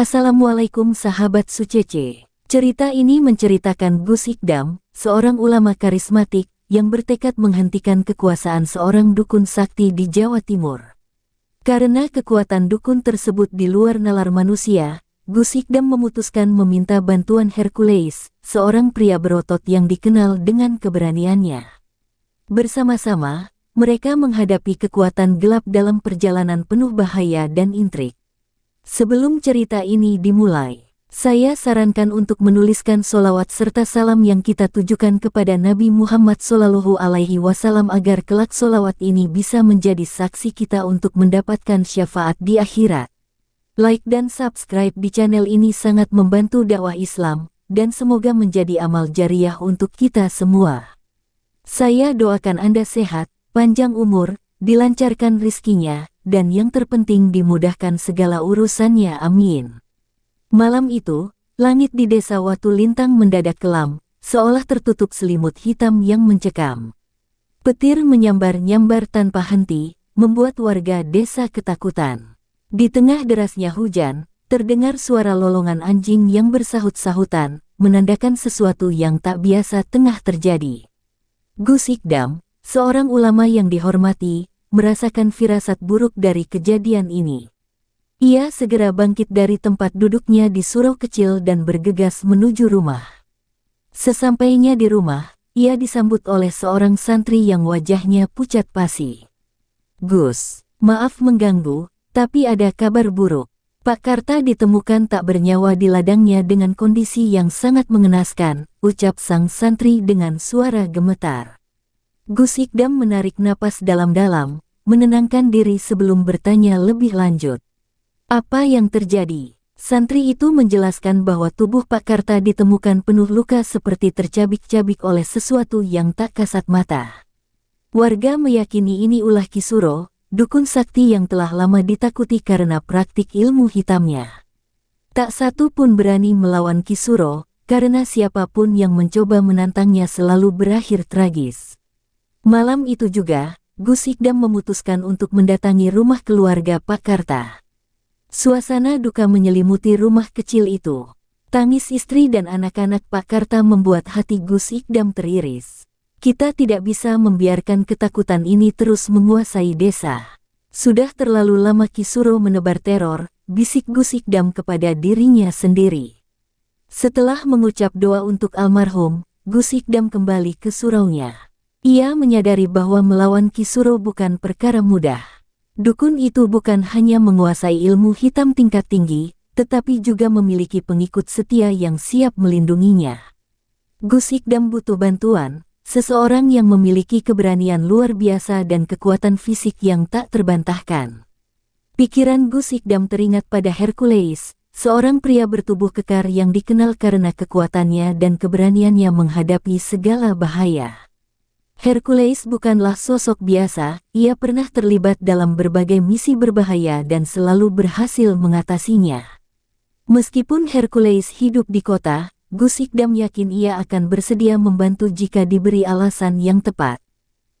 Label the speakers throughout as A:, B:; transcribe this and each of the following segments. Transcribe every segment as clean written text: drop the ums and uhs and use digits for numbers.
A: Assalamualaikum sahabat Sucece. Cerita ini menceritakan Gus Ikdam, seorang ulama karismatik yang bertekad menghentikan kekuasaan seorang dukun sakti di Jawa Timur. Karena kekuatan dukun tersebut di luar nalar manusia, Gus Ikdam memutuskan meminta bantuan Hercules, seorang pria berotot yang dikenal dengan keberaniannya. Bersama-sama, mereka menghadapi kekuatan gelap dalam perjalanan penuh bahaya dan intrik. Sebelum cerita ini dimulai, saya sarankan untuk menuliskan sholawat serta salam yang kita tujukan kepada Nabi Muhammad SAW agar kelak sholawat ini bisa menjadi saksi kita untuk mendapatkan syafaat di akhirat. Like dan subscribe di channel ini sangat membantu dakwah Islam, dan semoga menjadi amal jariah untuk kita semua. Saya doakan Anda sehat, panjang umur, dilancarkan rizkinya, dan yang terpenting dimudahkan segala urusannya, amin. Malam itu, langit di desa Watu Lintang mendadak kelam, seolah tertutup selimut hitam yang mencekam. Petir menyambar-nyambar tanpa henti, membuat warga desa ketakutan. Di tengah derasnya hujan, terdengar suara lolongan anjing yang bersahut-sahutan, menandakan sesuatu yang tak biasa tengah terjadi. Gus Ikdam, seorang ulama yang dihormati, merasakan firasat buruk dari kejadian ini. Ia segera bangkit dari tempat duduknya di surau kecil dan bergegas menuju rumah. Sesampainya di rumah, ia disambut oleh seorang santri yang wajahnya pucat pasi. "Gus, maaf mengganggu, tapi ada kabar buruk. Pak Karta ditemukan tak bernyawa di ladangnya dengan kondisi yang sangat mengenaskan," ucap sang santri dengan suara gemetar. Gus Ikdam menarik napas dalam-dalam, menenangkan diri sebelum bertanya lebih lanjut. "Apa yang terjadi?" Santri itu menjelaskan bahwa tubuh Pak Karta ditemukan penuh luka seperti tercabik-cabik oleh sesuatu yang tak kasat mata. Warga meyakini ini ulah Ki Suro, dukun sakti yang telah lama ditakuti karena praktik ilmu hitamnya. Tak satu pun berani melawan Ki Suro, karena siapapun yang mencoba menantangnya selalu berakhir tragis. Malam itu juga, Gus Ikdam memutuskan untuk mendatangi rumah keluarga Pak Karta. Suasana duka menyelimuti rumah kecil itu. Tangis istri dan anak-anak Pak Karta membuat hati Gus Ikdam teriris. "Kita tidak bisa membiarkan ketakutan ini terus menguasai desa. Sudah terlalu lama Ki Suro menebar teror," bisik Gus Ikdam kepada dirinya sendiri. Setelah mengucap doa untuk almarhum, Gus Ikdam kembali ke suraunya. Ia menyadari bahwa melawan Ki Suro bukan perkara mudah. Dukun itu bukan hanya menguasai ilmu hitam tingkat tinggi, tetapi juga memiliki pengikut setia yang siap melindunginya. Gus Ikdam butuh bantuan, seseorang yang memiliki keberanian luar biasa dan kekuatan fisik yang tak terbantahkan. Pikiran Gus Ikdam teringat pada Hercules, seorang pria bertubuh kekar yang dikenal karena kekuatannya dan keberaniannya menghadapi segala bahaya. Hercules bukanlah sosok biasa, ia pernah terlibat dalam berbagai misi berbahaya dan selalu berhasil mengatasinya. Meskipun Hercules hidup di kota, Gus Ikdam yakin ia akan bersedia membantu jika diberi alasan yang tepat.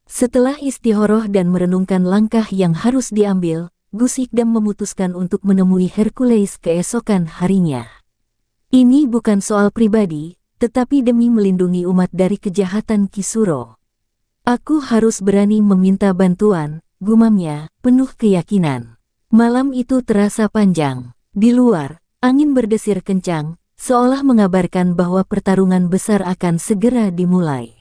A: Setelah istikharah dan merenungkan langkah yang harus diambil, Gus Ikdam memutuskan untuk menemui Hercules keesokan harinya. Ini bukan soal pribadi, tetapi demi melindungi umat dari kejahatan Ki Suro. "Aku harus berani meminta bantuan," gumamnya, penuh keyakinan. Malam itu terasa panjang. Di luar, angin berdesir kencang, seolah mengabarkan bahwa pertarungan besar akan segera dimulai.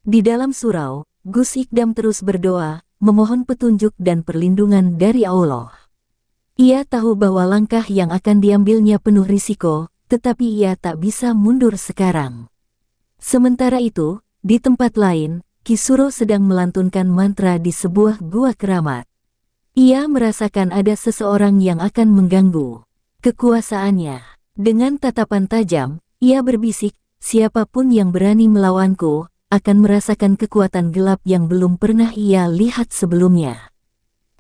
A: Di dalam surau, Gus Ikdam terus berdoa, memohon petunjuk dan perlindungan dari Allah. Ia tahu bahwa langkah yang akan diambilnya penuh risiko, tetapi ia tak bisa mundur sekarang. Sementara itu, di tempat lain, Ki Suro sedang melantunkan mantra di sebuah gua keramat. Ia merasakan ada seseorang yang akan mengganggu kekuasaannya. Dengan tatapan tajam, ia berbisik, "Siapapun yang berani melawanku, akan merasakan kekuatan gelap yang belum pernah ia lihat sebelumnya."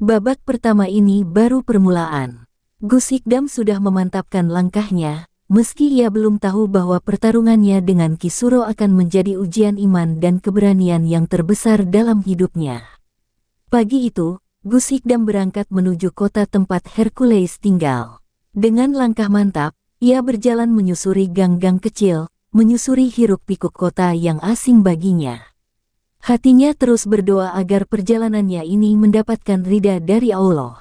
A: Babak pertama ini baru permulaan. Gus Ikdam sudah memantapkan langkahnya, meski ia belum tahu bahwa pertarungannya dengan Ki Suro akan menjadi ujian iman dan keberanian yang terbesar dalam hidupnya. Pagi itu, Gus Ikdam berangkat menuju kota tempat Hercules tinggal. Dengan langkah mantap, ia berjalan menyusuri gang-gang kecil, menyusuri hiruk-pikuk kota yang asing baginya. Hatinya terus berdoa agar perjalanannya ini mendapatkan ridha dari Allah.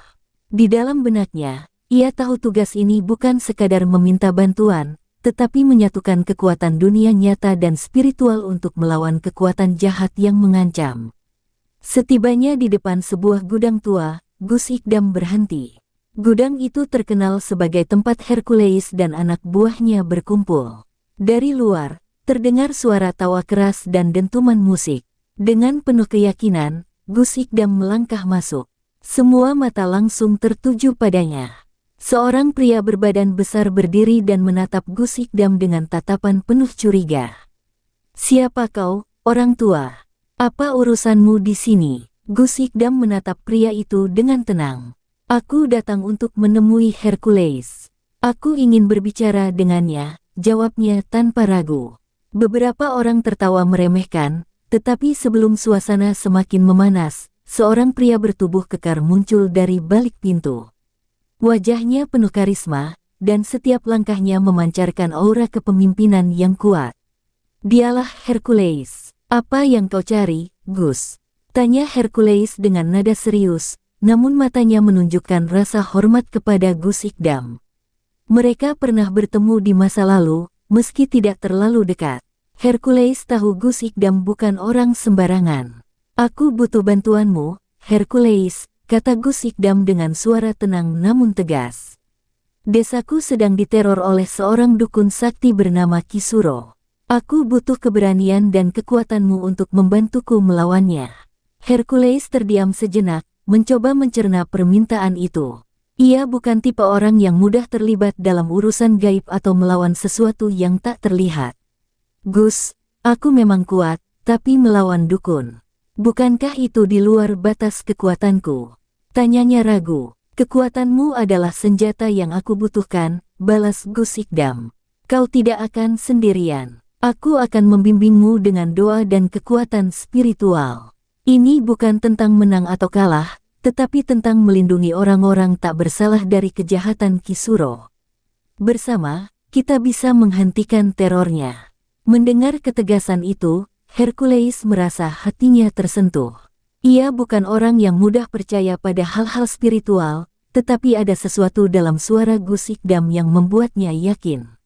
A: Di dalam benaknya, ia tahu tugas ini bukan sekadar meminta bantuan, tetapi menyatukan kekuatan dunia nyata dan spiritual untuk melawan kekuatan jahat yang mengancam. Setibanya di depan sebuah gudang tua, Gus Ikdam berhenti. Gudang itu terkenal sebagai tempat Hercules dan anak buahnya berkumpul. Dari luar, terdengar suara tawa keras dan dentuman musik. Dengan penuh keyakinan, Gus Ikdam melangkah masuk. Semua mata langsung tertuju padanya. Seorang pria berbadan besar berdiri dan menatap Gus Ikdam dengan tatapan penuh curiga. "Siapa kau, orang tua? Apa urusanmu di sini?" Gus Ikdam menatap pria itu dengan tenang. "Aku datang untuk menemui Hercules. Aku ingin berbicara dengannya," jawabnya tanpa ragu. Beberapa orang tertawa meremehkan, tetapi sebelum suasana semakin memanas, seorang pria bertubuh kekar muncul dari balik pintu. Wajahnya penuh karisma, dan setiap langkahnya memancarkan aura kepemimpinan yang kuat. "Dialah Hercules. Apa yang kau cari, Gus?" tanya Hercules dengan nada serius, namun matanya menunjukkan rasa hormat kepada Gus Ikdam. Mereka pernah bertemu di masa lalu, meski tidak terlalu dekat. Hercules tahu Gus Ikdam bukan orang sembarangan. "Aku butuh bantuanmu, Hercules," kata Gus Ikdam dengan suara tenang namun tegas. "Desaku sedang diteror oleh seorang dukun sakti bernama Kisuro. Aku butuh keberanian dan kekuatanmu untuk membantuku melawannya." Hercules terdiam sejenak, mencoba mencerna permintaan itu. Ia bukan tipe orang yang mudah terlibat dalam urusan gaib atau melawan sesuatu yang tak terlihat. "Gus, aku memang kuat, tapi melawan dukun. Bukankah itu di luar batas kekuatanku?" tanyanya ragu. "Kekuatanmu adalah senjata yang aku butuhkan," balas Gus Ikdam. "Kau tidak akan sendirian. Aku akan membimbingmu dengan doa dan kekuatan spiritual. Ini bukan tentang menang atau kalah, tetapi tentang melindungi orang-orang tak bersalah dari kejahatan Kisuro. Bersama, kita bisa menghentikan terornya." Mendengar ketegasan itu, Hercules merasa hatinya tersentuh. Ia bukan orang yang mudah percaya pada hal-hal spiritual, tetapi ada sesuatu dalam suara Gus Ikdam yang membuatnya yakin.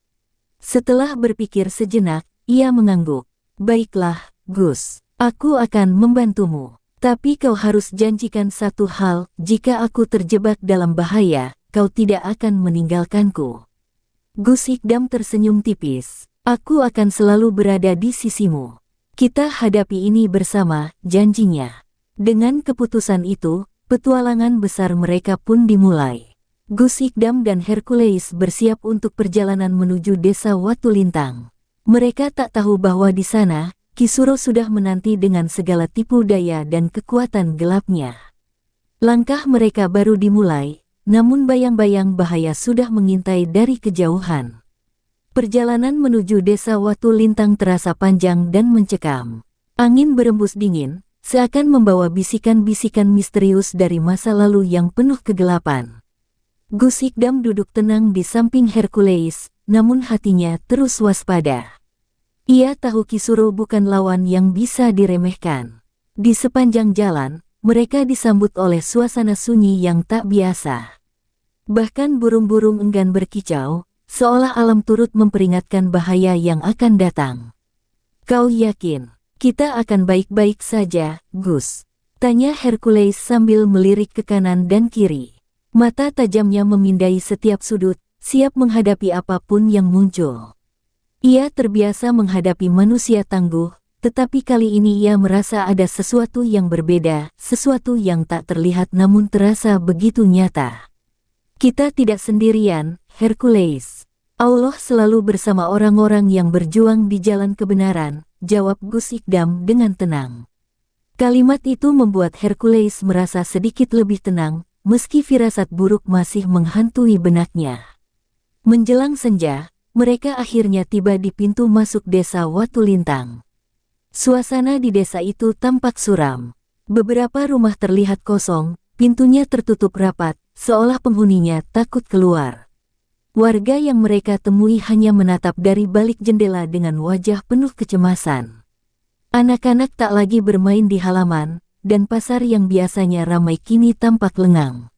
A: Setelah berpikir sejenak, ia mengangguk. "Baiklah, Gus, aku akan membantumu. Tapi kau harus janjikan satu hal, jika aku terjebak dalam bahaya, kau tidak akan meninggalkanku." Gus Ikdam tersenyum tipis. "Aku akan selalu berada di sisimu. Kita hadapi ini bersama," janjinya. Dengan keputusan itu, petualangan besar mereka pun dimulai. Gus Ikdam dan Hercules bersiap untuk perjalanan menuju desa Watu Lintang. Mereka tak tahu bahwa di sana, Kisuro sudah menanti dengan segala tipu daya dan kekuatan gelapnya. Langkah mereka baru dimulai, namun bayang-bayang bahaya sudah mengintai dari kejauhan. Perjalanan menuju desa Watu Lintang terasa panjang dan mencekam. Angin berembus dingin, seakan membawa bisikan-bisikan misterius dari masa lalu yang penuh kegelapan. Gus Ikdam duduk tenang di samping Hercules, namun hatinya terus waspada. Ia tahu Kisuro bukan lawan yang bisa diremehkan. Di sepanjang jalan, mereka disambut oleh suasana sunyi yang tak biasa. Bahkan burung-burung enggan berkicau, seolah alam turut memperingatkan bahaya yang akan datang. "Kau yakin kita akan baik-baik saja, Gus?" tanya Hercules sambil melirik ke kanan dan kiri. Mata tajamnya memindai setiap sudut, siap menghadapi apapun yang muncul. Ia terbiasa menghadapi manusia tangguh, tetapi kali ini ia merasa ada sesuatu yang berbeda, sesuatu yang tak terlihat namun terasa begitu nyata. "Kita tidak sendirian, Hercules. Allah selalu bersama orang-orang yang berjuang di jalan kebenaran," jawab Gus Ikdam dengan tenang. Kalimat itu membuat Hercules merasa sedikit lebih tenang, meski firasat buruk masih menghantui benaknya. Menjelang senja, mereka akhirnya tiba di pintu masuk desa Watu Lintang. Suasana di desa itu tampak suram. Beberapa rumah terlihat kosong, pintunya tertutup rapat, seolah penghuninya takut keluar. Warga yang mereka temui hanya menatap dari balik jendela dengan wajah penuh kecemasan. Anak-anak tak lagi bermain di halaman, dan pasar yang biasanya ramai kini tampak lengang.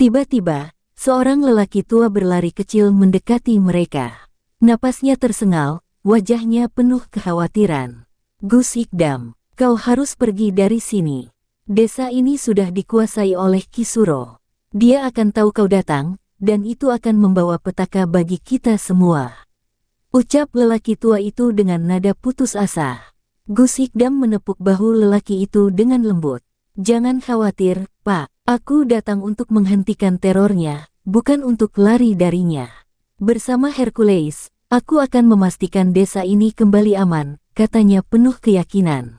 A: Tiba-tiba, seorang lelaki tua berlari kecil mendekati mereka. Napasnya tersengal, wajahnya penuh kekhawatiran. "Gus Ikdam, kau harus pergi dari sini. Desa ini sudah dikuasai oleh Kisuro. Dia akan tahu kau datang, dan itu akan membawa petaka bagi kita semua," ucap lelaki tua itu dengan nada putus asa. Gus Ikdam menepuk bahu lelaki itu dengan lembut. "Jangan khawatir, Pak. Aku datang untuk menghentikan terornya, bukan untuk lari darinya. Bersama Hercules, aku akan memastikan desa ini kembali aman," katanya penuh keyakinan.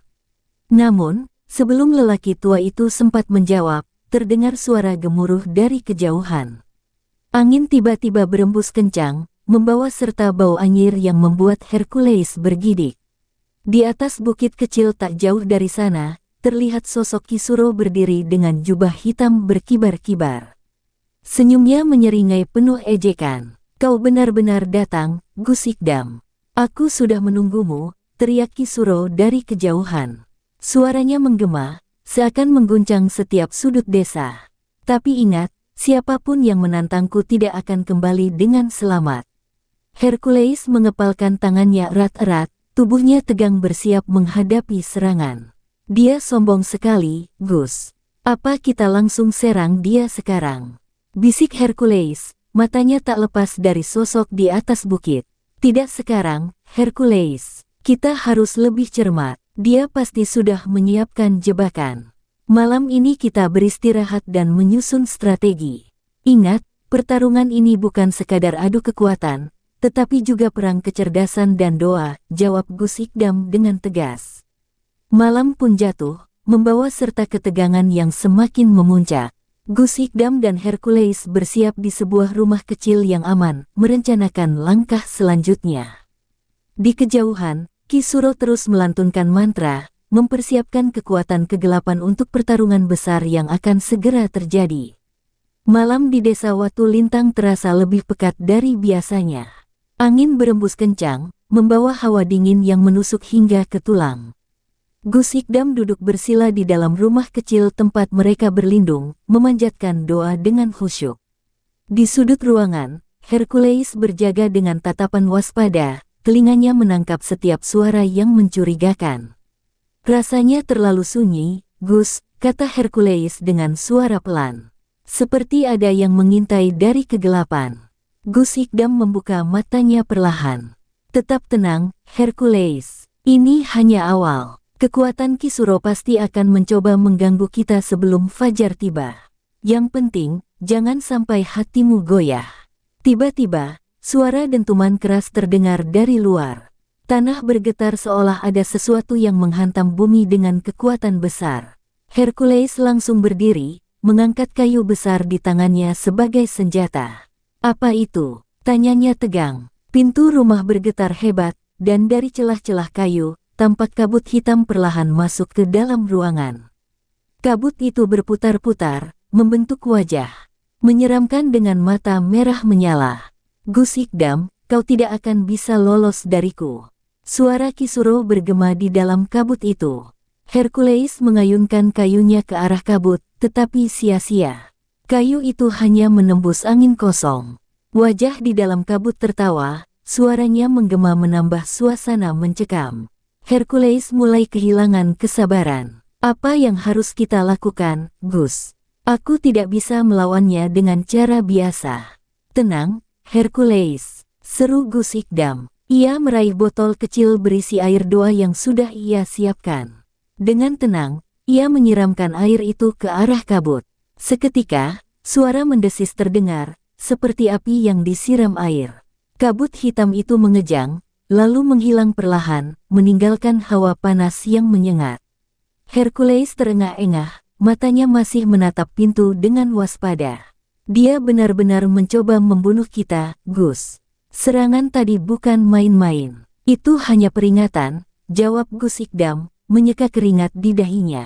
A: Namun, sebelum lelaki tua itu sempat menjawab, terdengar suara gemuruh dari kejauhan. Angin tiba-tiba berembus kencang, membawa serta bau anyir yang membuat Hercules bergidik. Di atas bukit kecil tak jauh dari sana, terlihat sosok Kisuro berdiri dengan jubah hitam berkibar-kibar. Senyumnya menyeringai penuh ejekan. "Kau benar-benar datang, Gus Ikdam. Aku sudah menunggumu," teriak Kisuro dari kejauhan. Suaranya menggema, seakan mengguncang setiap sudut desa. "Tapi ingat, siapapun yang menantangku tidak akan kembali dengan selamat." Hercules mengepalkan tangannya erat-erat, tubuhnya tegang bersiap menghadapi serangan. "Dia sombong sekali, Gus. Apa kita langsung serang dia sekarang?" bisik Hercules, matanya tak lepas dari sosok di atas bukit. "Tidak sekarang, Hercules. Kita harus lebih cermat. Dia pasti sudah menyiapkan jebakan. Malam ini kita beristirahat dan menyusun strategi. Ingat, pertarungan ini bukan sekadar adu kekuatan, tetapi juga perang kecerdasan dan doa," jawab Gus Ikdam dengan tegas. Malam pun jatuh, membawa serta ketegangan yang semakin memuncak. Gus Ikdam dan Hercules bersiap di sebuah rumah kecil yang aman, merencanakan langkah selanjutnya. Di kejauhan, Kisuro terus melantunkan mantra, mempersiapkan kekuatan kegelapan untuk pertarungan besar yang akan segera terjadi. Malam di desa Watu Lintang terasa lebih pekat dari biasanya. Angin berembus kencang, membawa hawa dingin yang menusuk hingga ke tulang. Gus Ikdam duduk bersila di dalam rumah kecil tempat mereka berlindung, memanjatkan doa dengan khusyuk. Di sudut ruangan, Hercules berjaga dengan tatapan waspada, telinganya menangkap setiap suara yang mencurigakan. "Rasanya terlalu sunyi, Gus," kata Hercules dengan suara pelan. "Seperti ada yang mengintai dari kegelapan." Gus Ikdam membuka matanya perlahan. "Tetap tenang, Hercules. Ini hanya awal. Kekuatan Kisuro pasti akan mencoba mengganggu kita sebelum fajar tiba. Yang penting, jangan sampai hatimu goyah." Tiba-tiba, suara dentuman keras terdengar dari luar. Tanah bergetar seolah ada sesuatu yang menghantam bumi dengan kekuatan besar. Hercules langsung berdiri, mengangkat kayu besar di tangannya sebagai senjata. "Apa itu?" tanyanya tegang. Pintu rumah bergetar hebat, dan dari celah-celah kayu, tampak kabut hitam perlahan masuk ke dalam ruangan. Kabut itu berputar-putar, membentuk wajah. Menyeramkan dengan mata merah menyala. "Gus Ikdam, kau tidak akan bisa lolos dariku." Suara Kisuro bergema di dalam kabut itu. Hercules mengayunkan kayunya ke arah kabut, tetapi sia-sia. Kayu itu hanya menembus angin kosong. Wajah di dalam kabut tertawa, suaranya menggema menambah suasana mencekam. Hercules mulai kehilangan kesabaran. "Apa yang harus kita lakukan, Gus? Aku tidak bisa melawannya dengan cara biasa." "Tenang, Hercules," seru Gus Ikdam. Ia meraih botol kecil berisi air doa yang sudah ia siapkan. Dengan tenang, ia menyiramkan air itu ke arah kabut. Seketika, suara mendesis terdengar, seperti api yang disiram air. Kabut hitam itu mengejang, lalu menghilang perlahan, meninggalkan hawa panas yang menyengat. Hercules terengah-engah, matanya masih menatap pintu dengan waspada. "Dia benar-benar mencoba membunuh kita, Gus. Serangan tadi bukan main-main." "Itu hanya peringatan," jawab Gus Ikdam, menyeka keringat di dahinya.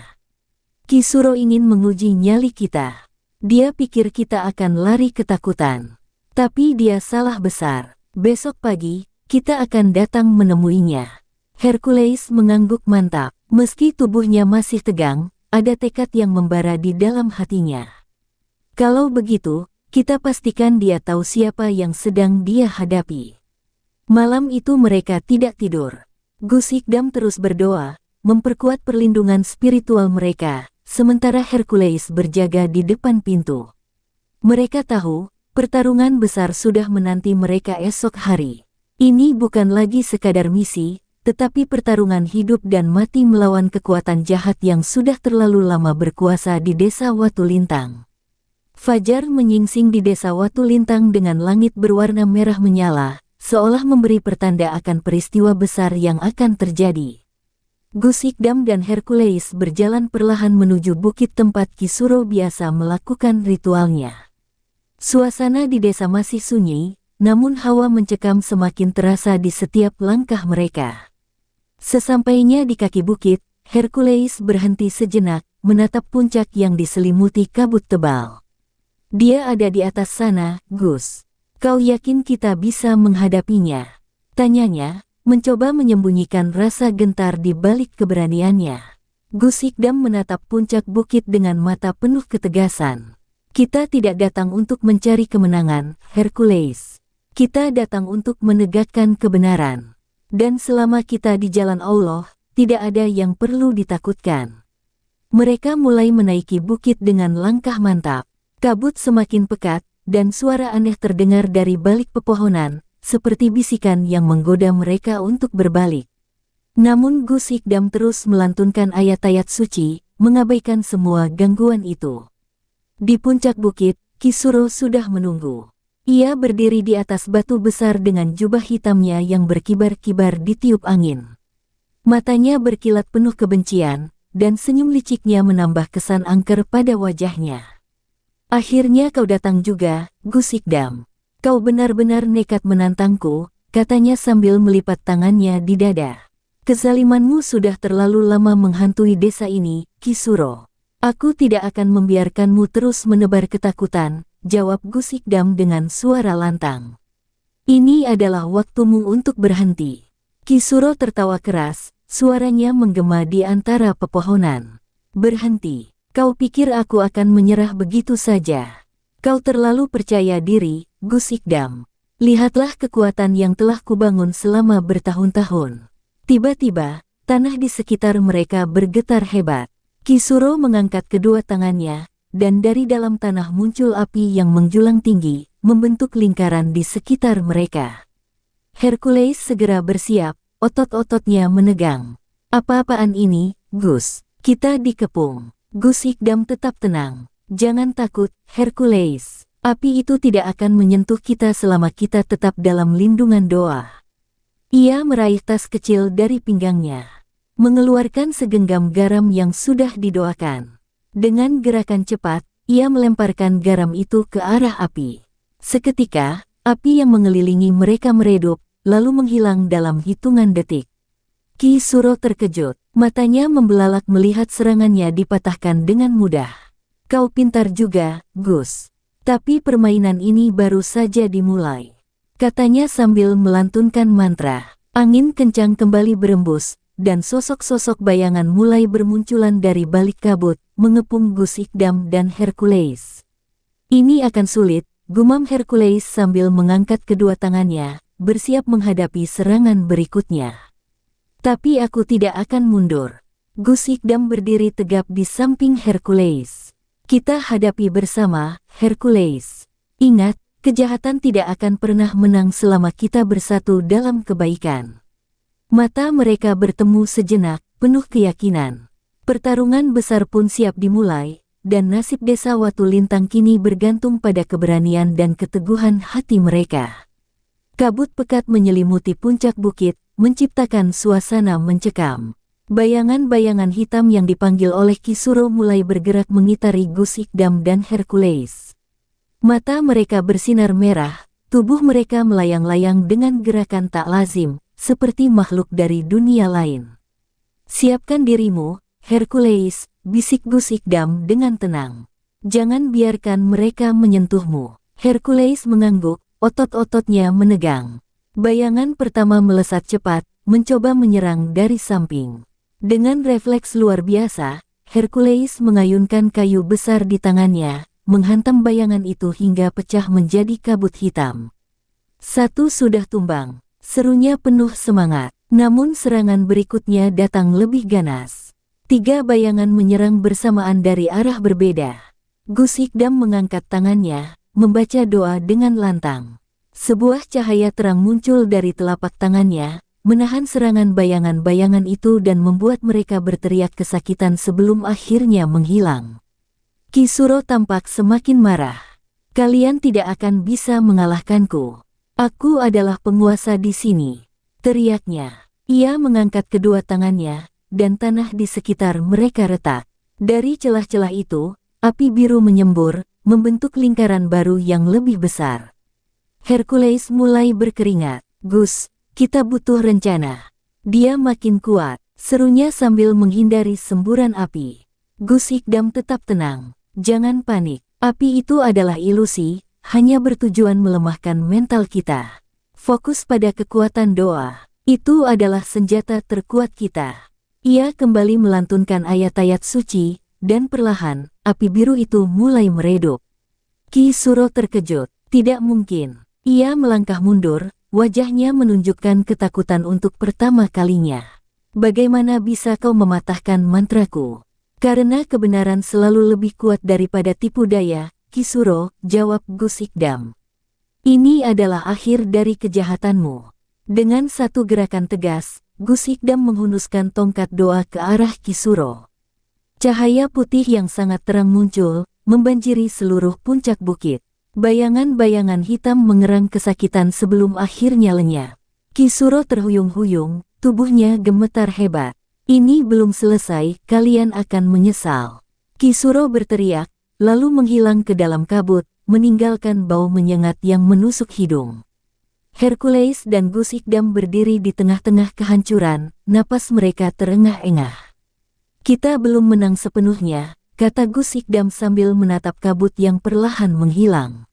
A: "Kisuro ingin menguji nyali kita. Dia pikir kita akan lari ketakutan. Tapi dia salah besar. Besok pagi, kita akan datang menemuinya. Hercules mengangguk mantap. Meski tubuhnya masih tegang, ada tekad yang membara di dalam hatinya. Kalau begitu, kita pastikan dia tahu siapa yang sedang dia hadapi. Malam itu mereka tidak tidur. Gus Ikdam terus berdoa, memperkuat perlindungan spiritual mereka, sementara Hercules berjaga di depan pintu. Mereka tahu, pertarungan besar sudah menanti mereka esok hari. Ini bukan lagi sekadar misi, tetapi pertarungan hidup dan mati melawan kekuatan jahat yang sudah terlalu lama berkuasa di desa Watu Lintang. Fajar menyingsing di desa Watu Lintang dengan langit berwarna merah menyala, seolah memberi pertanda akan peristiwa besar yang akan terjadi. Gus Ikdam dan Hercules berjalan perlahan menuju bukit tempat Ki Suro biasa melakukan ritualnya. Suasana di desa masih sunyi, namun hawa mencekam semakin terasa di setiap langkah mereka. Sesampainya di kaki bukit, Hercules berhenti sejenak, menatap puncak yang diselimuti kabut tebal. Dia ada di atas sana, Gus. Kau yakin kita bisa menghadapinya? Tanyanya, mencoba menyembunyikan rasa gentar di balik keberaniannya. Gus Ikdam menatap puncak bukit dengan mata penuh ketegasan. Kita tidak datang untuk mencari kemenangan, Hercules. Kita datang untuk menegakkan kebenaran. Dan selama kita di jalan Allah, tidak ada yang perlu ditakutkan. Mereka mulai menaiki bukit dengan langkah mantap. Kabut semakin pekat, dan suara aneh terdengar dari balik pepohonan, seperti bisikan yang menggoda mereka untuk berbalik. Namun Gus Ikdam terus melantunkan ayat-ayat suci, mengabaikan semua gangguan itu. Di puncak bukit, Ki Suro sudah menunggu. Ia berdiri di atas batu besar dengan jubah hitamnya yang berkibar-kibar ditiup angin. Matanya berkilat penuh kebencian, dan senyum liciknya menambah kesan angker pada wajahnya. Akhirnya kau datang juga, Gus Ikdam. Kau benar-benar nekat menantangku, katanya sambil melipat tangannya di dada. Kezalimanmu sudah terlalu lama menghantui desa ini, Ki Suro. Aku tidak akan membiarkanmu terus menebar ketakutan, jawab Gus Ikdam dengan suara lantang. Ini adalah waktumu untuk berhenti. Ki Suro tertawa keras, suaranya menggema di antara pepohonan. Berhenti, kau pikir aku akan menyerah begitu saja? Kau terlalu percaya diri, Gus Ikdam. Lihatlah kekuatan yang telah kubangun selama bertahun-tahun. Tiba-tiba, tanah di sekitar mereka bergetar hebat. Ki Suro mengangkat kedua tangannya, dan dari dalam tanah muncul api yang menjulang tinggi, membentuk lingkaran di sekitar mereka. Hercules segera bersiap, otot-ototnya menegang. Apa-apaan ini, Gus? Kita dikepung. Gus Ikdam tetap tenang. Jangan takut, Hercules. Api itu tidak akan menyentuh kita selama kita tetap dalam lindungan doa. Ia meraih tas kecil dari pinggangnya, mengeluarkan segenggam garam yang sudah didoakan. Dengan gerakan cepat, ia melemparkan garam itu ke arah api. Seketika, api yang mengelilingi mereka meredup, lalu menghilang dalam hitungan detik. Ki Suro terkejut, matanya membelalak melihat serangannya dipatahkan dengan mudah. Kau pintar juga, Gus. Tapi permainan ini baru saja dimulai, katanya sambil melantunkan mantra. Angin kencang kembali berembus, dan sosok-sosok bayangan mulai bermunculan dari balik kabut, mengepung Gus Ikdam dan Hercules. Ini akan sulit, gumam Hercules sambil mengangkat kedua tangannya, bersiap menghadapi serangan berikutnya. Tapi aku tidak akan mundur. Gus Ikdam berdiri tegap di samping Hercules. Kita hadapi bersama, Hercules. Ingat, kejahatan tidak akan pernah menang selama kita bersatu dalam kebaikan. Mata mereka bertemu sejenak, penuh keyakinan. Pertarungan besar pun siap dimulai, dan nasib desa Watu Lintang kini bergantung pada keberanian dan keteguhan hati mereka. Kabut pekat menyelimuti puncak bukit, menciptakan suasana mencekam. Bayangan-bayangan hitam yang dipanggil oleh Ki Suro mulai bergerak mengitari Gus Ikdam dan Hercules. Mata mereka bersinar merah, tubuh mereka melayang-layang dengan gerakan tak lazim, seperti makhluk dari dunia lain. Siapkan dirimu, Hercules, bisik Gus Ikdam dengan tenang. Jangan biarkan mereka menyentuhmu. Hercules mengangguk, otot-ototnya menegang. Bayangan pertama melesat cepat, mencoba menyerang dari samping. Dengan refleks luar biasa, Hercules mengayunkan kayu besar di tangannya, menghantam bayangan itu hingga pecah menjadi kabut hitam. Satu sudah tumbang, serunya penuh semangat. Namun serangan berikutnya datang lebih ganas. 3 bayangan menyerang bersamaan dari arah berbeda. Gus Hikdam mengangkat tangannya, membaca doa dengan lantang. Sebuah cahaya terang muncul dari telapak tangannya, menahan serangan bayangan-bayangan itu dan membuat mereka berteriak kesakitan sebelum akhirnya menghilang. Ki Suro tampak semakin marah. Kalian tidak akan bisa mengalahkanku. Aku adalah penguasa di sini, teriaknya. Ia mengangkat kedua tangannya, dan tanah di sekitar mereka retak. Dari celah-celah itu, api biru menyembur, membentuk lingkaran baru yang lebih besar. Hercules mulai berkeringat. Gus, kita butuh rencana. Dia makin kuat, serunya sambil menghindari semburan api. Gus Hikdam tetap tenang. Jangan panik, api itu adalah ilusi, hanya bertujuan melemahkan mental kita. Fokus pada kekuatan doa, itu adalah senjata terkuat kita. Ia kembali melantunkan ayat-ayat suci, dan perlahan, api biru itu mulai meredup. Ki Suro terkejut, tidak mungkin. Ia melangkah mundur, wajahnya menunjukkan ketakutan untuk pertama kalinya. Bagaimana bisa kau mematahkan mantraku? Karena kebenaran selalu lebih kuat daripada tipu daya, Ki Suro, jawab Gus Hikdam. Ini adalah akhir dari kejahatanmu. Dengan satu gerakan tegas, Gus Hikdam menghunuskan tongkat doa ke arah Ki Suro. Cahaya putih yang sangat terang muncul, membanjiri seluruh puncak bukit. Bayangan-bayangan hitam mengerang kesakitan sebelum akhirnya lenyap. Ki Suro terhuyung-huyung, tubuhnya gemetar hebat. Ini belum selesai, kalian akan menyesal. Ki Suro berteriak, lalu menghilang ke dalam kabut, meninggalkan bau menyengat yang menusuk hidung. Hercules dan Gus Hikdam berdiri di tengah-tengah kehancuran, napas mereka terengah-engah. Kita belum menang sepenuhnya, kata Gus Hikdam sambil menatap kabut yang perlahan menghilang.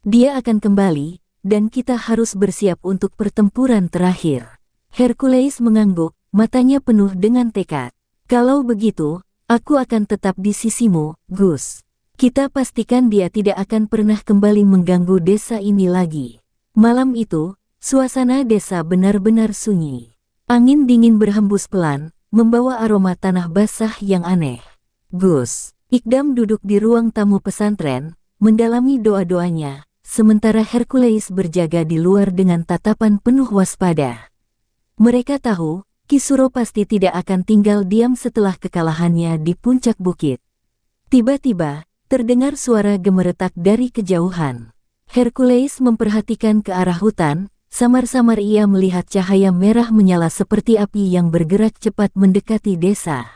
A: Dia akan kembali, dan kita harus bersiap untuk pertempuran terakhir. Hercules mengangguk, matanya penuh dengan tekad. Kalau begitu, aku akan tetap di sisimu, Gus. Kita pastikan dia tidak akan pernah kembali mengganggu desa ini lagi. Malam itu, suasana desa benar-benar sunyi. Angin dingin berhembus pelan, membawa aroma tanah basah yang aneh. Gus Hikdam duduk di ruang tamu pesantren, mendalami doa-doanya, sementara Hercules berjaga di luar dengan tatapan penuh waspada. Mereka tahu, Ki Suro pasti tidak akan tinggal diam setelah kekalahannya di puncak bukit. Tiba-tiba, terdengar suara gemeretak dari kejauhan. Hercules memperhatikan ke arah hutan, samar-samar ia melihat cahaya merah menyala seperti api yang bergerak cepat mendekati desa.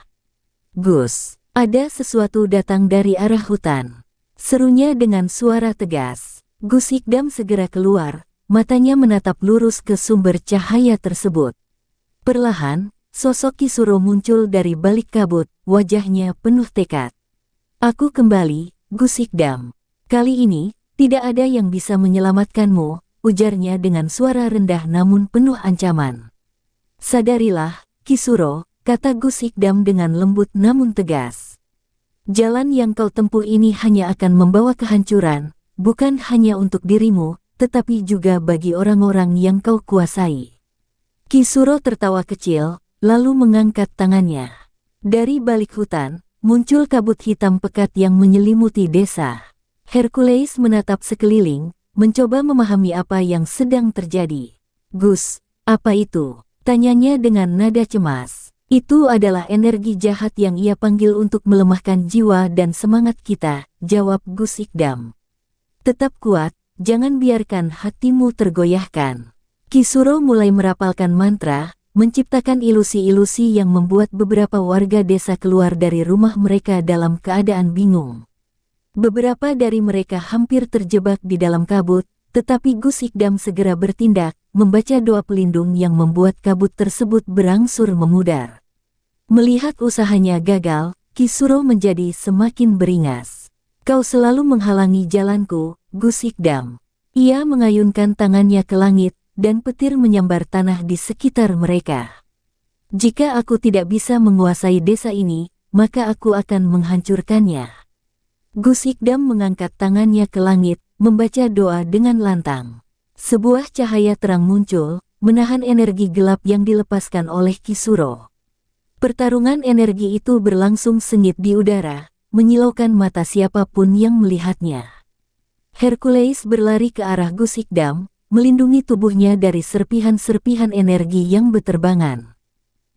A: Gus, ada sesuatu datang dari arah hutan, serunya dengan suara tegas. Gus Hikdam segera keluar, matanya menatap lurus ke sumber cahaya tersebut. Perlahan, sosok Ki Suro muncul dari balik kabut, wajahnya penuh tekad. Aku kembali, Gus Hikdam. Kali ini, tidak ada yang bisa menyelamatkanmu, ujarnya dengan suara rendah namun penuh ancaman. Sadarilah, Ki Suro, kata Gus Hikdam dengan lembut namun tegas. Jalan yang kau tempuh ini hanya akan membawa kehancuran, bukan hanya untuk dirimu, tetapi juga bagi orang-orang yang kau kuasai. Ki Suro tertawa kecil, lalu mengangkat tangannya. Dari balik hutan, muncul kabut hitam pekat yang menyelimuti desa. Hercules menatap sekeliling, mencoba memahami apa yang sedang terjadi. Gus, apa itu? Tanyanya dengan nada cemas. Itu adalah energi jahat yang ia panggil untuk melemahkan jiwa dan semangat kita, jawab Gus Hikdam. Tetap kuat, jangan biarkan hatimu tergoyahkan. Ki Suro mulai merapalkan mantra, menciptakan ilusi-ilusi yang membuat beberapa warga desa keluar dari rumah mereka dalam keadaan bingung. Beberapa dari mereka hampir terjebak di dalam kabut, tetapi Gus Hikdam segera bertindak, membaca doa pelindung yang membuat kabut tersebut berangsur memudar. Melihat usahanya gagal, Ki Suro menjadi semakin beringas. Kau selalu menghalangi jalanku, Gus Ikdam. Ia mengayunkan tangannya ke langit, dan petir menyambar tanah di sekitar mereka. Jika aku tidak bisa menguasai desa ini, maka aku akan menghancurkannya. Gus Ikdam mengangkat tangannya ke langit, membaca doa dengan lantang. Sebuah cahaya terang muncul, menahan energi gelap yang dilepaskan oleh Ki Suro. Pertarungan energi itu berlangsung sengit di udara, menyilaukan mata siapapun yang melihatnya. Hercules berlari ke arah Gus Ikdam, melindungi tubuhnya dari serpihan-serpihan energi yang berterbangan.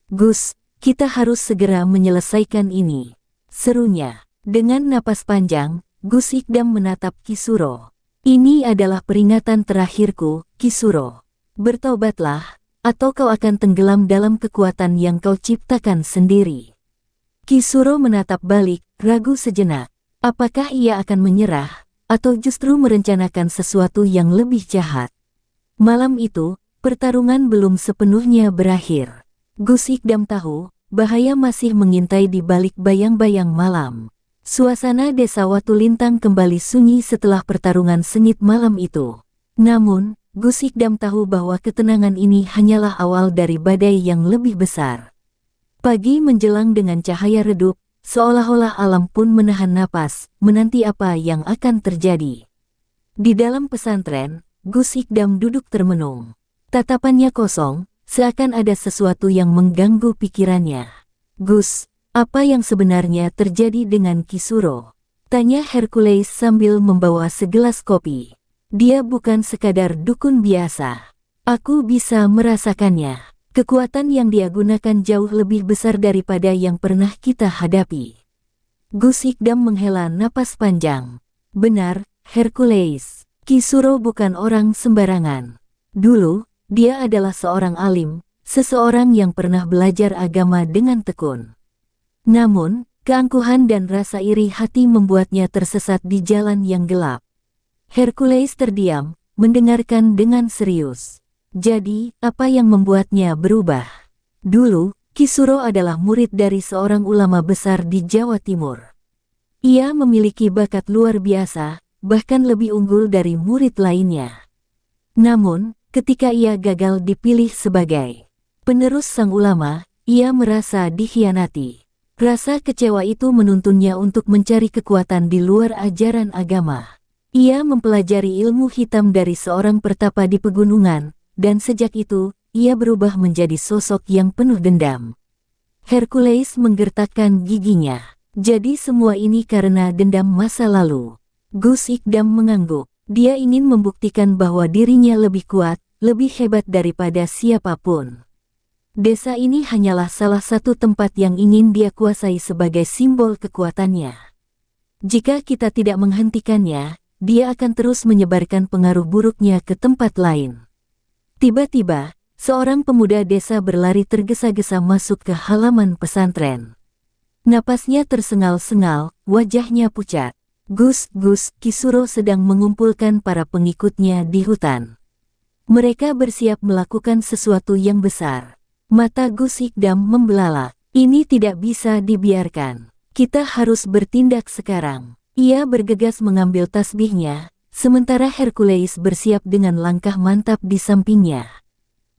A: "Gus, kita harus segera menyelesaikan ini," serunya. Dengan napas panjang, Gus Ikdam menatap Ki Suro. "Ini adalah peringatan terakhirku, Ki Suro. Bertaubatlah, atau kau akan tenggelam dalam kekuatan yang kau ciptakan sendiri." Ki Suro menatap balik, ragu sejenak. Apakah ia akan menyerah, atau justru merencanakan sesuatu yang lebih jahat? Malam itu, pertarungan belum sepenuhnya berakhir. Gus Ikdam tahu, bahaya masih mengintai di balik bayang-bayang malam. Suasana desa Watu Lintang kembali sunyi setelah pertarungan sengit malam itu. Namun, Gus Ikdam tahu bahwa ketenangan ini hanyalah awal dari badai yang lebih besar. Pagi menjelang dengan cahaya redup, seolah-olah alam pun menahan napas, menanti apa yang akan terjadi. Di dalam pesantren, Gus Ikdam duduk termenung. Tatapannya kosong, seakan ada sesuatu yang mengganggu pikirannya. "Gus, apa yang sebenarnya terjadi dengan Ki Suro?" tanya Hercules sambil membawa segelas kopi. "Dia bukan sekadar dukun biasa. Aku bisa merasakannya. Kekuatan yang dia gunakan jauh lebih besar daripada yang pernah kita hadapi." Gus Ikdam menghela napas panjang. "Benar, Hercules. Ki Suro bukan orang sembarangan. Dulu, dia adalah seorang alim, seseorang yang pernah belajar agama dengan tekun. Namun, keangkuhan dan rasa iri hati membuatnya tersesat di jalan yang gelap." Hercules terdiam, mendengarkan dengan serius. "Jadi, apa yang membuatnya berubah?" "Dulu, Ki Suro adalah murid dari seorang ulama besar di Jawa Timur. Ia memiliki bakat luar biasa, bahkan lebih unggul dari murid lainnya. Namun, ketika ia gagal dipilih sebagai penerus sang ulama, ia merasa dikhianati. Rasa kecewa itu menuntunnya untuk mencari kekuatan di luar ajaran agama. Ia mempelajari ilmu hitam dari seorang pertapa di pegunungan, dan sejak itu, ia berubah menjadi sosok yang penuh dendam." Hercules menggertakkan giginya. "Jadi semua ini karena dendam masa lalu." Gus Ikdam mengangguk. Dia ingin membuktikan bahwa dirinya lebih kuat, lebih hebat daripada siapapun. Desa ini hanyalah salah satu tempat yang ingin dia kuasai sebagai simbol kekuatannya. Jika kita tidak menghentikannya, dia akan terus menyebarkan pengaruh buruknya ke tempat lain. Tiba-tiba, seorang pemuda desa berlari tergesa-gesa masuk ke halaman pesantren. Napasnya tersengal-sengal, wajahnya pucat. Gus, Ki Suro sedang mengumpulkan para pengikutnya di hutan. Mereka bersiap melakukan sesuatu yang besar." Mata Gus Ikdam membelalak. "Ini tidak bisa dibiarkan. Kita harus bertindak sekarang." Ia bergegas mengambil tasbihnya, sementara Hercules bersiap dengan langkah mantap di sampingnya.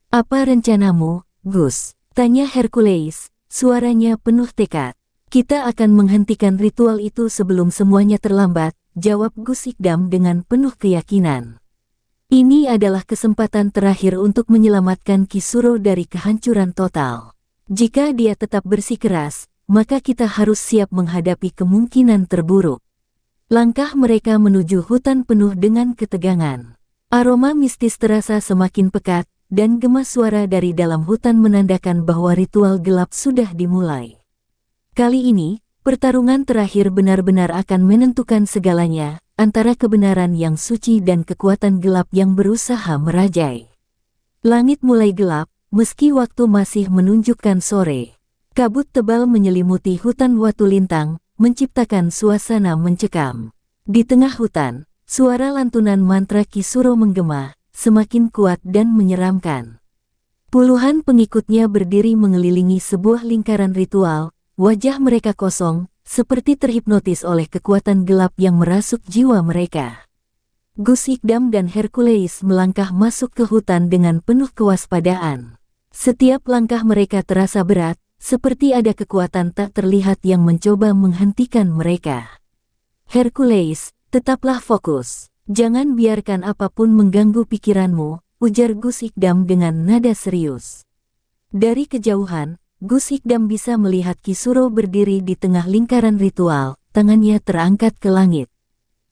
A: "Apa rencanamu, Gus?" tanya Hercules, suaranya penuh tekad. "Kita akan menghentikan ritual itu sebelum semuanya terlambat," jawab Gus Ikdam dengan penuh keyakinan. "Ini adalah kesempatan terakhir untuk menyelamatkan Ki Suro dari kehancuran total. Jika dia tetap bersikeras, maka kita harus siap menghadapi kemungkinan terburuk." Langkah mereka menuju hutan penuh dengan ketegangan. Aroma mistis terasa semakin pekat, dan gema suara dari dalam hutan menandakan bahwa ritual gelap sudah dimulai. Kali ini, pertarungan terakhir benar-benar akan menentukan segalanya, antara kebenaran yang suci dan kekuatan gelap yang berusaha merajai. Langit mulai gelap, meski waktu masih menunjukkan sore. Kabut tebal menyelimuti hutan Watu Lintang, menciptakan suasana mencekam. Di tengah hutan, suara lantunan mantra Ki Suro menggema, semakin kuat dan menyeramkan. Puluhan pengikutnya berdiri mengelilingi sebuah lingkaran ritual, wajah mereka kosong, seperti terhipnotis oleh kekuatan gelap yang merasuk jiwa mereka. Gus Ikdam dan Hercules melangkah masuk ke hutan dengan penuh kewaspadaan. Setiap langkah mereka terasa berat, seperti ada kekuatan tak terlihat yang mencoba menghentikan mereka. Hercules, tetaplah fokus. Jangan biarkan apapun mengganggu pikiranmu, ujar Gus Ikdam dengan nada serius. Dari kejauhan, Gus Ikdam bisa melihat Kisuro berdiri di tengah lingkaran ritual, tangannya terangkat ke langit.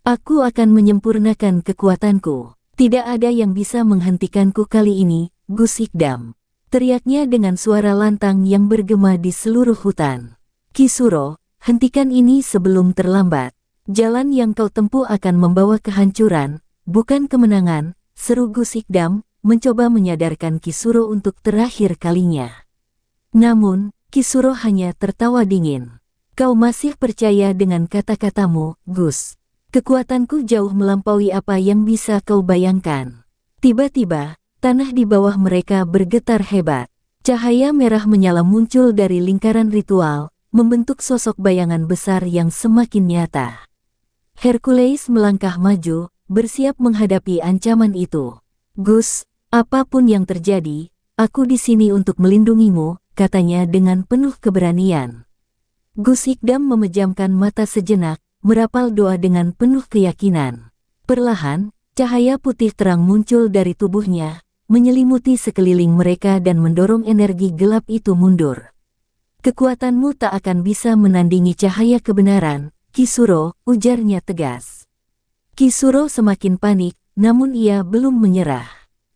A: Aku akan menyempurnakan kekuatanku. Tidak ada yang bisa menghentikanku kali ini, Gus Ikdam. Teriaknya dengan suara lantang yang bergema di seluruh hutan. Kisuro, hentikan ini sebelum terlambat. Jalan yang kau tempuh akan membawa kehancuran, bukan kemenangan, seru Gus Ikdam, mencoba menyadarkan Kisuro untuk terakhir kalinya. Namun, Kisuro hanya tertawa dingin. Kau masih percaya dengan kata-katamu, Gus? Kekuatanku jauh melampaui apa yang bisa kau bayangkan. Tiba-tiba, tanah di bawah mereka bergetar hebat. Cahaya merah menyala muncul dari lingkaran ritual, membentuk sosok bayangan besar yang semakin nyata. Hercules melangkah maju, bersiap menghadapi ancaman itu. Gus, apapun yang terjadi, aku di sini untuk melindungimu, katanya dengan penuh keberanian. Gus Ikdam memejamkan mata sejenak, merapal doa dengan penuh keyakinan. Perlahan, cahaya putih terang muncul dari tubuhnya, menyelimuti sekeliling mereka dan mendorong energi gelap itu mundur. Kekuatanmu tak akan bisa menandingi cahaya kebenaran, Kisuro, ujarnya tegas. Kisuro semakin panik, namun ia belum menyerah.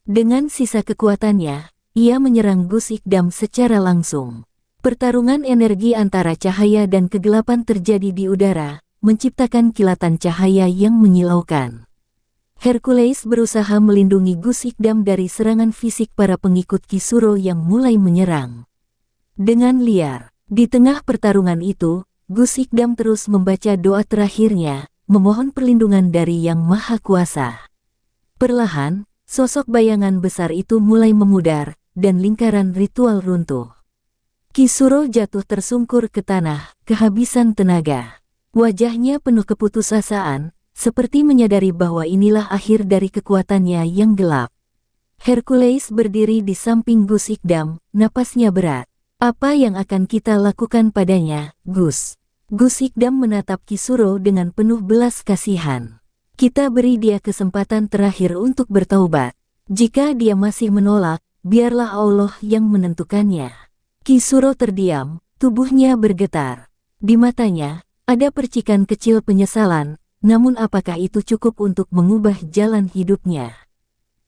A: Dengan sisa kekuatannya, ia menyerang Gus Ikdam secara langsung. Pertarungan energi antara cahaya dan kegelapan terjadi di udara, menciptakan kilatan cahaya yang menyilaukan. Hercules berusaha melindungi Gus Ikdam dari serangan fisik para pengikut Kisuro yang mulai menyerang. Dengan liar, di tengah pertarungan itu, Gus Ikdam terus membaca doa terakhirnya, memohon perlindungan dari Yang Maha Kuasa. Perlahan, sosok bayangan besar itu mulai memudar, dan lingkaran ritual runtuh. Kisuro jatuh tersungkur ke tanah, kehabisan tenaga. Wajahnya penuh keputusasaan, seperti menyadari bahwa inilah akhir dari kekuatannya yang gelap. Hercules berdiri di samping Gus Ikdam, napasnya berat. Apa yang akan kita lakukan padanya, Gus? Gus Ikdam menatap Kisuro dengan penuh belas kasihan. Kita beri dia kesempatan terakhir untuk bertaubat. Jika dia masih menolak, biarlah Allah yang menentukannya. Kisuro terdiam, tubuhnya bergetar. Di matanya, ada percikan kecil penyesalan, namun apakah itu cukup untuk mengubah jalan hidupnya?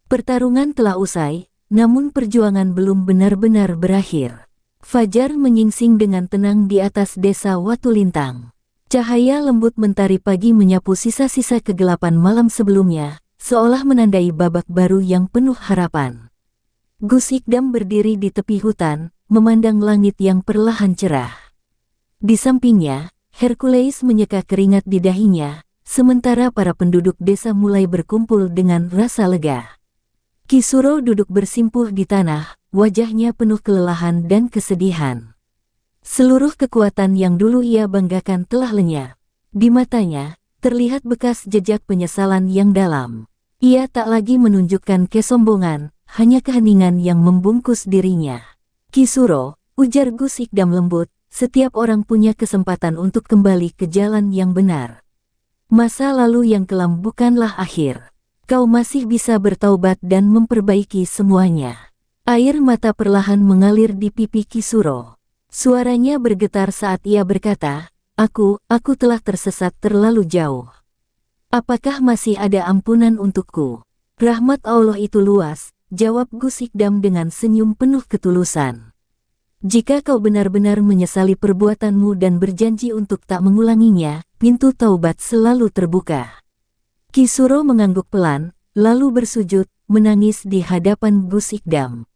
A: Pertarungan telah usai, namun perjuangan belum benar-benar berakhir. Fajar menyingsing dengan tenang di atas desa Watu Lintang. Cahaya lembut mentari pagi menyapu sisa-sisa kegelapan malam sebelumnya, seolah menandai babak baru yang penuh harapan. Gus Ikdam berdiri di tepi hutan, memandang langit yang perlahan cerah. Di sampingnya, Hercules menyeka keringat di dahinya, sementara para penduduk desa mulai berkumpul dengan rasa lega. Kisuro duduk bersimpuh di tanah, wajahnya penuh kelelahan dan kesedihan. Seluruh kekuatan yang dulu ia banggakan telah lenyap. Di matanya, terlihat bekas jejak penyesalan yang dalam. Ia tak lagi menunjukkan kesombongan, hanya keheningan yang membungkus dirinya. Kisuro, ujar Gus Ikdam lembut, setiap orang punya kesempatan untuk kembali ke jalan yang benar. Masa lalu yang kelam bukanlah akhir. Kau masih bisa bertaubat dan memperbaiki semuanya. Air mata perlahan mengalir di pipi Kisuro. Suaranya bergetar saat ia berkata, aku telah tersesat terlalu jauh. Apakah masih ada ampunan untukku? Rahmat Allah itu luas, jawab Gus Ikdam dengan senyum penuh ketulusan. Jika kau benar-benar menyesali perbuatanmu dan berjanji untuk tak mengulanginya, pintu taubat selalu terbuka. Kisuro mengangguk pelan, lalu bersujud, menangis di hadapan Gus Ikdam.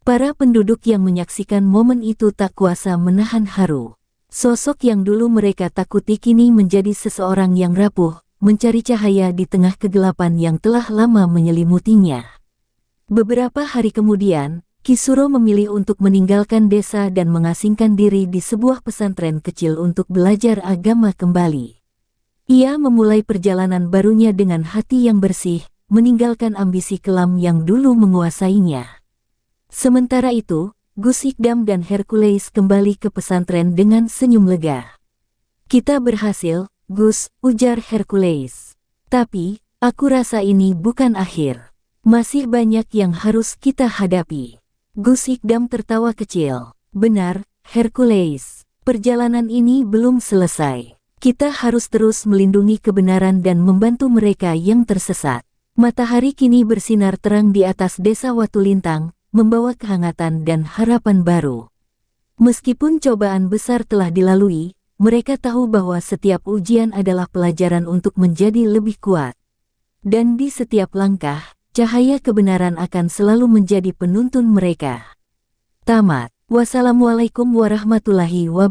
A: Para penduduk yang menyaksikan momen itu tak kuasa menahan haru. Sosok yang dulu mereka takuti kini menjadi seseorang yang rapuh, mencari cahaya di tengah kegelapan yang telah lama menyelimutinya. Beberapa hari kemudian, Kisuro memilih untuk meninggalkan desa dan mengasingkan diri di sebuah pesantren kecil untuk belajar agama kembali. Ia memulai perjalanan barunya dengan hati yang bersih, meninggalkan ambisi kelam yang dulu menguasainya. Sementara itu, Gus Ikdam dan Hercules kembali ke pesantren dengan senyum lega. "Kita berhasil, Gus," ujar Hercules. "Tapi, aku rasa ini bukan akhir. Masih banyak yang harus kita hadapi." Gus Ikdam tertawa kecil. "Benar, Hercules. Perjalanan ini belum selesai. Kita harus terus melindungi kebenaran dan membantu mereka yang tersesat." Matahari kini bersinar terang di atas desa Watu Lintang, membawa kehangatan dan harapan baru. Meskipun cobaan besar telah dilalui, mereka tahu bahwa setiap ujian adalah pelajaran untuk menjadi lebih kuat. Dan di setiap langkah, cahaya kebenaran akan selalu menjadi penuntun mereka. Tamat. Wassalamualaikum warahmatullahi wabarakatuh.